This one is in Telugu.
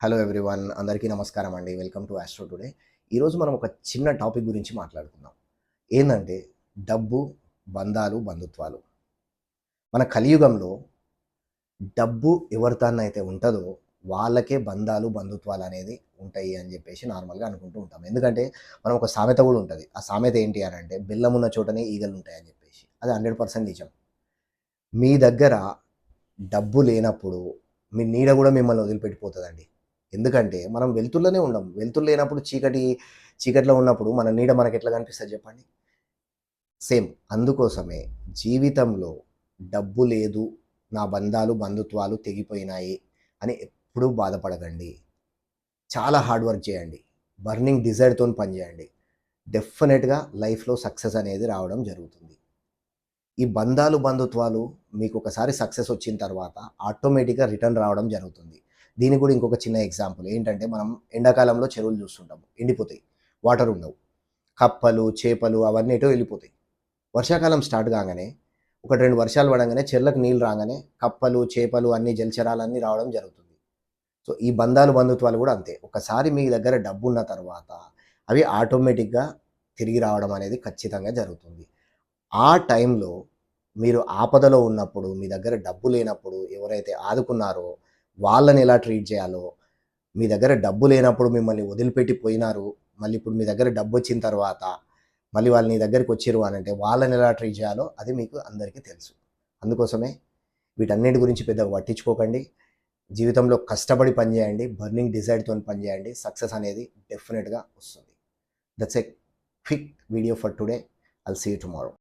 హలో ఎవ్రీవన్, అందరికీ నమస్కారం అండి. Welcome to Astro Today. ఈరోజు మనం ఒక చిన్న టాపిక్ గురించి మాట్లాడుకుందాం. ఏందంటే డబ్బు, బంధాలు, బంధుత్వాలు. మన కలియుగంలో డబ్బు ఎవరితోనైతే ఉంటదో వాళ్ళకే బంధాలు, బంధుత్వాలు అనేది ఉంటాయి అని చెప్పేసి నార్మల్‌గా అనుకుంటూ ఉంటాం. ఎందుకంటే మనం ఒక సామెత కూడా ఉంటది. ఆ సామెత ఏంటి అనంటే బెల్లం ఉన్న చోటనే ఈగలుంటాయని చెప్పేసి. అది 100% నిజం. మీ దగ్గర డబ్బు లేనప్పుడు మీ నీడ కూడా మిమ్మల్ని వదిలిపెట్టిపోతదండి. ఎందుకంటే మనం వెలుతురులోనే ఉండం. వెలుతురు లేనప్పుడు చీకటిలో ఉన్నప్పుడు మన నీడ మనకెట్లా కనిపిస్తది చెప్పండి? సేమ్. అందుకోసమే జీవితంలో డబ్బు లేదు, నా బంధాలు, బంధుత్వాలు తెగిపోయినాయి అని ఎప్పుడూ బాధపడకండి. చాలా హార్డ్ వర్క్ చేయండి. బర్నింగ్ డిజైర్‌తోని పని చేయండి. డెఫినిట్‌గా లైఫ్‌లో సక్సెస్ అనేది రావడం జరుగుతుంది. ఈ బంధాలు, బంధుత్వాలు మీకొకసారి సక్సెస్ వచ్చిన తర్వాత ఆటోమేటిక్‌గా రిటర్న్ రావడం జరుగుతుంది. దీనికి కూడా ఇంకొక చిన్న ఎగ్జాంపుల్ ఏంటంటే, మనం ఎండాకాలంలో చెరువులు చూస్తుంటాం. ఎండిపోతాయి. వాటర్ ఉండవు. కప్పలు, చేపలు అవన్నీ ఎటో వెళ్ళిపోతాయి. వర్షాకాలం స్టార్ట్ కాగానే ఒకటి, 2 వర్షాలు పడంగానే చెర్లకు నీళ్ళు రాగానే కప్పలు, చేపలు అన్నీ జలచరాలన్నీ రావడం జరుగుతుంది. సో, ఈ బంధాలు, బంధుత్వాలు కూడా అంతే. ఒకసారి మీ దగ్గర డబ్బున్న తర్వాత అవి ఆటోమేటిక్‌గా తిరిగి రావడం అనేది ఖచ్చితంగా జరుగుతుంది. ఆ టైంలో మీరు ఆపదలో ఉన్నప్పుడు, మీ దగ్గర డబ్బు లేనప్పుడు ఎవరైతే ఆదుకున్నారో వాళ్ళని ఎలా ట్రీట్ చేయాలో, మీ దగ్గర డబ్బు లేనప్పుడు మిమ్మల్ని వదిలిపెట్టి పోయినారు. మళ్ళీ ఇప్పుడు మీ దగ్గర డబ్బొచ్చిన తర్వాత మళ్ళీ వాళ్ళు నీ దగ్గరికొచ్చిర్రు అనంటే వాళ్ళని ఎలా ట్రీట్ చేయాలో అది మీకు అందరికీ తెలుసు. అందుకోసమే వీటన్నిటి గురించి పెద్దగా పట్టించుకోకండి. జీవితంలో కష్టపడి పని చేయండి. బర్నింగ్ డిజైర్‌తోని పని చేయండి. సక్సెస్ అనేది డెఫినిట్‌గా వస్తుంది. That's a quick video for today. I'll see you tomorrow.